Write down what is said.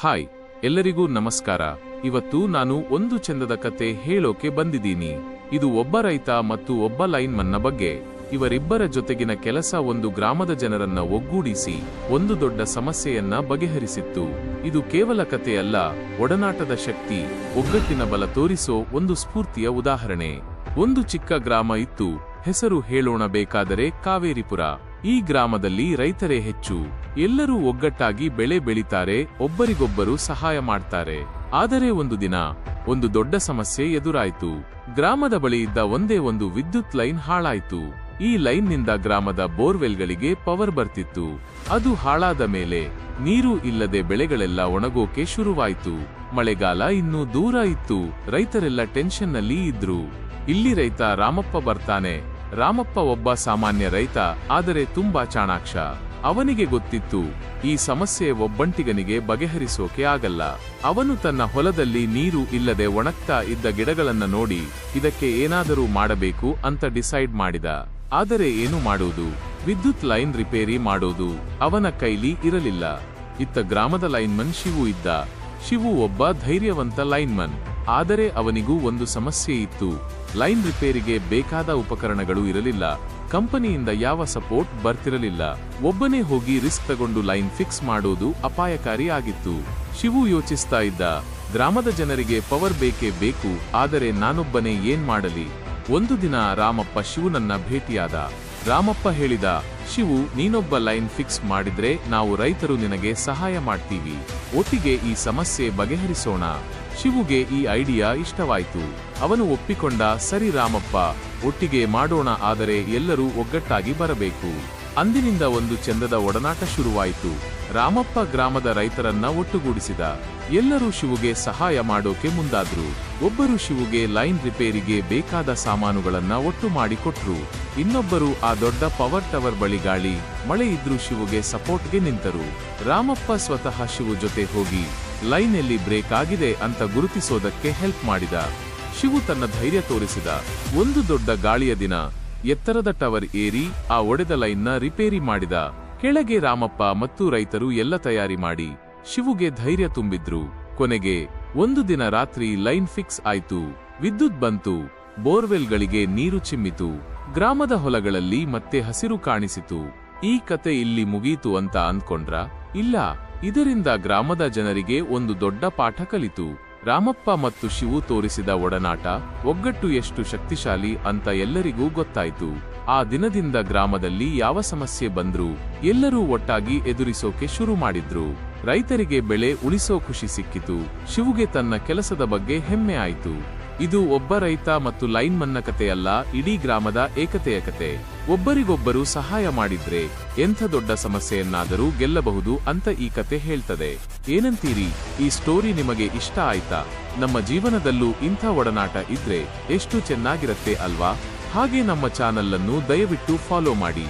Hi ಎಲ್ಲರಿಗೂ ನಮಸ್ಕಾರ. ಇವತ್ತು ನಾನು ಒಂದು ಚಂದದ ಕತೆ ಹೇಳೋಕೆ ಬಂದಿದ್ದೀನಿ. ಇದು ಒಬ್ಬ ರೈತ ಮತ್ತು ಒಬ್ಬ ಲೈನ್ಮನ್ನ ಬಗ್ಗೆ. ಇವರಿಬ್ಬರ ಜೊತೆಗಿನ ಕೆಲಸ ಒಂದು ಗ್ರಾಮದ ಜನರನ್ನ ಒಗ್ಗೂಡಿಸಿ ಒಂದು ದೊಡ್ಡ ಸಮಸ್ಯೆಯನ್ನ ಬಗೆಹರಿಸಿತ್ತು. ಇದು ಕೇವಲ ಕಥೆಯಲ್ಲ, ಒಡನಾಟದ ಶಕ್ತಿ, ಒಗ್ಗಟ್ಟಿನ ಬಲ ತೋರಿಸೋ ಒಂದು ಸ್ಫೂರ್ತಿಯ ಉದಾಹರಣೆ. ಒಂದು ಚಿಕ್ಕ ಗ್ರಾಮ ಇತ್ತು. ಹೆಸರು ಹೇಳೋಣ ಬೇಕಾದರೆ ಕಾವೇರಿಪುರ. ಈ ಗ್ರಾಮದಲ್ಲಿ ರೈತರೇ ಹೆಚ್ಚು. ಎಲ್ಲರೂ ಒಗ್ಗಟ್ಟಾಗಿ ಬೆಳೆ ಬೆಳೀತಾರೆ, ಒಬ್ಬರಿಗೊಬ್ಬರು ಸಹಾಯ ಮಾಡ್ತಾರೆ. ಆದರೆ ಒಂದು ದಿನ ಒಂದು ದೊಡ್ಡ ಸಮಸ್ಯೆ ಎದುರಾಯಿತು. ಗ್ರಾಮದ ಬಳಿ ಇದ್ದ ಒಂದೇ ಒಂದು ವಿದ್ಯುತ್ ಲೈನ್ ಹಾಳಾಯಿತು. ಈ ಲೈನ್ನಿಂದ ಗ್ರಾಮದ ಬೋರ್ವೆಲ್ಗಳಿಗೆ ಪವರ್ ಬರ್ತಿತ್ತು. ಅದು ಹಾಳಾದ ಮೇಲೆ ನೀರು ಇಲ್ಲದೆ ಬೆಳೆಗಳೆಲ್ಲ ಒಣಗೋಕೆ ಶುರುವಾಯಿತು. ಮಳೆಗಾಲ ಇನ್ನೂ ದೂರ ಇತ್ತು. ರೈತರೆಲ್ಲ ಟೆನ್ಷನ್ನಲ್ಲಿ ಇದ್ರು. ಇಲ್ಲಿ ರೈತ ರಾಮಪ್ಪ ಬರ್ತಾನೆ. ರಾಮಪ್ಪ ಒಬ್ಬ ಸಾಮಾನ್ಯ ರೈತ, ಆದರೆ ತುಂಬಾ ಚಾಣಾಕ್ಷ. ಅವನಿಗೆ ಗೊತ್ತಿತ್ತು, ಈ ಸಮಸ್ಯೆ ಒಬ್ಬಂಟಿಗನಿಗೆ ಬಗೆಹರಿಸೋಕೆ ಆಗಲ್ಲ. ಅವನು ತನ್ನ ಹೊಲದಲ್ಲಿ ನೀರು ಇಲ್ಲದೆ ಒಣಗ್ತಾ ಇದ್ದ ಗಿಡಗಳನ್ನ ನೋಡಿ ಇದಕ್ಕೆ ಏನಾದರೂ ಮಾಡಬೇಕು ಅಂತ ಡಿಸೈಡ್ ಮಾಡಿದ. ಆದರೆ ಏನು ಮಾಡುವುದು? ವಿದ್ಯುತ್ ಲೈನ್ ರಿಪೇರಿ ಮಾಡೋದು ಅವನ ಕೈಲಿ ಇರಲಿಲ್ಲ. ಇತ್ತ ಗ್ರಾಮದ ಲೈನ್ಮನ್ ಶಿವು ಇದ್ದ. ಶಿವು ಒಬ್ಬ ಧೈರ್ಯವಂತ ಲೈನ್ಮನ್. ಆದರೆ ಅವನಿಗೂ ಒಂದು ಸಮಸ್ಯೆ ಇತ್ತು. ಲೈನ್ ರಿಪೇರಿಗೆ ಬೇಕಾದ ಉಪಕರಣಗಳು ಇರಲಿಲ್ಲ. ಕಂಪನಿಯಿಂದ ಯಾವ ಸಪೋರ್ಟ್ ಬರ್ತಿರಲಿಲ್ಲ. ಒಬ್ಬನೇ ಹೋಗಿ ರಿಸ್ಕ್ ತಗೊಂಡು ಲೈನ್ ಫಿಕ್ಸ್ ಮಾಡೋದು ಅಪಾಯಕಾರಿ ಆಗಿತ್ತು. ಶಿವು ಯೋಚಿಸ್ತಾ ಇದ್ದ, ಗ್ರಾಮದ ಜನರಿಗೆ ಪವರ್ ಬೇಕೇ ಬೇಕು, ಆದರೆ ನಾನೊಬ್ಬನೇ ಏನ್ ಮಾಡಲಿ? ಒಂದು ದಿನ ರಾಮಪ್ಪ ಶಿವನನ್ನ ಭೇಟಿಯಾದ. ರಾಮಪ್ಪ ಹೇಳಿದ, ಶಿವು, ನೀನೊಬ್ಬ ಲೈನ್ ಫಿಕ್ಸ್ ಮಾಡಿದ್ರೆ ನಾವು ರೈತರು ನಿನಗೆ ಸಹಾಯ ಮಾಡ್ತೀವಿ. ಒಟ್ಟಿಗೆ ಈ ಸಮಸ್ಯೆ ಬಗೆಹರಿಸೋಣ. ಶಿವುಗೆ ಈ ಐಡಿಯಾ ಇಷ್ಟವಾಯಿತು. ಅವನು ಒಪ್ಪಿಕೊಂಡ. ಸರಿ ರಾಮಪ್ಪ, ಒಟ್ಟಿಗೆ ಮಾಡೋಣ, ಆದರೆ ಎಲ್ಲರೂ ಒಗ್ಗಟ್ಟಾಗಿ ಬರಬೇಕು. ಅಂದಿನಿಂದ ಒಂದು ಚಂದದ ಒಡನಾಟ ಶುರುವಾಯಿತು. ರಾಮಪ್ಪ ಗ್ರಾಮದ ರೈತರನ್ನ ಒಟ್ಟುಗೂಡಿಸಿದ. ಎಲ್ಲರೂ ಶಿವುಗೆ ಸಹಾಯ ಮಾಡೋಕೆ ಮುಂದಾದ್ರು. ಒಬ್ಬರು ಶಿವುಗೆ ಲೈನ್ ರಿಪೇರಿಗೆ ಬೇಕಾದ ಸಾಮಾನುಗಳನ್ನ ಒಟ್ಟು ಮಾಡಿಕೊಟ್ರು. ಇನ್ನೊಬ್ಬರು ಆ ದೊಡ್ಡ ಪವರ್ ಟವರ್ ಬಳಿ ಗಾಳಿ ಮಳೆ ಇದ್ರೂ ಶಿವುಗೆ ಸಪೋರ್ಟ್ಗೆ ನಿಂತರು. ರಾಮಪ್ಪ ಸ್ವತಃ ಶಿವು ಜೊತೆ ಹೋಗಿ ಲೈನ್ ಎಲ್ಲಿ ಬ್ರೇಕ್ ಆಗಿದೆ ಅಂತ ಗುರುತಿಸೋದಕ್ಕೆ ಹೆಲ್ಪ್ ಮಾಡಿದ. ಶಿವು ತನ್ನ ಧೈರ್ಯ ತೋರಿಸಿದ. ಒಂದು ದೊಡ್ಡ ಗಾಳಿಯ ದಿನ ಎತ್ತರದ ಟವರ್ ಏರಿ ಆ ಒಡೆದ ಲೈನ್ನ ರಿಪೇರಿ ಮಾಡಿದ. ಕೆಳಗೆ ರಾಮಪ್ಪ ಮತ್ತು ರೈತರು ಎಲ್ಲ ತಯಾರಿ ಮಾಡಿ ಶಿವುಗೆ ಧೈರ್ಯ ತುಂಬಿದ್ರು. ಕೊನೆಗೆ ಒಂದು ದಿನ ರಾತ್ರಿ ಲೈನ್ ಫಿಕ್ಸ್ ಆಯ್ತು. ವಿದ್ಯುತ್ ಬಂತು. ಬೋರ್ವೆಲ್ಗಳಿಗೆ ನೀರು ಚಿಮ್ಮಿತು. ಗ್ರಾಮದ ಹೊಲಗಳಲ್ಲಿ ಮತ್ತೆ ಹಸಿರು ಕಾಣಿಸಿತು. ಈ ಕತೆ ಇಲ್ಲಿ ಮುಗೀತು ಅಂತ ಅಂದ್ಕೊಂಡ್ರ? ಇಲ್ಲ, ಇದರಿಂದ ಗ್ರಾಮದ ಜನರಿಗೆ ಒಂದು ದೊಡ್ಡ ಪಾಠ ಕಲಿತು. ರಾಮಪ್ಪ ಮತ್ತು ಶಿವು ತೋರಿಸಿದ ಒಡನಾಟ, ಒಗ್ಗಟ್ಟು ಎಷ್ಟು ಶಕ್ತಿಶಾಲಿ ಅಂತ ಎಲ್ಲರಿಗೂ ಗೊತ್ತಾಯ್ತು. ಆ ದಿನದಿಂದ ಗ್ರಾಮದಲ್ಲಿ ಯಾವ ಸಮಸ್ಯೆ ಬಂದ್ರೂ ಎಲ್ಲರೂ ಒಟ್ಟಾಗಿ ಎದುರಿಸೋಕೆ ಶುರು ಮಾಡಿದ್ರು. ರೈತರಿಗೆ ಬೆಳೆ ಉಳಿಸೋ ಖುಷಿ ಸಿಕ್ಕಿತು. ಶಿವುಗೆ ತನ್ನ ಕೆಲಸದ ಬಗ್ಗೆ ಹೆಮ್ಮೆ ಆಯಿತು. ಇದು ಒಬ್ಬ ರೈತ ಮತ್ತು ಲೈನ್ಮನ್ನ ಕಥೆಯಲ್ಲ, ಇಡೀ ಗ್ರಾಮದ ಏಕತೆಯ ಕತೆ. ಒಬ್ಬರಿಗೊಬ್ಬರು ಸಹಾಯ ಮಾಡಿದ್ರೆ ಎಂಥ ದೊಡ್ಡ ಸಮಸ್ಯೆಯನ್ನಾದರೂ ಗೆಲ್ಲಬಹುದು ಅಂತ ಈ ಕತೆ ಹೇಳ್ತದೆ. ಏನಂತೀರಿ? ಈ ಸ್ಟೋರಿ ನಿಮಗೆ ಇಷ್ಟ ಆಯ್ತಾ? ನಮ್ಮ ಜೀವನದಲ್ಲೂ ಇಂಥ ಒಡನಾಟ ಇದ್ರೆ ಎಷ್ಟು ಚೆನ್ನಾಗಿರತ್ತೆ ಅಲ್ವಾ? ಹಾಗೆ ನಮ್ಮ ಚಾನಲ್ ಅನ್ನು ದಯವಿಟ್ಟು ಫಾಲೋ ಮಾಡಿ.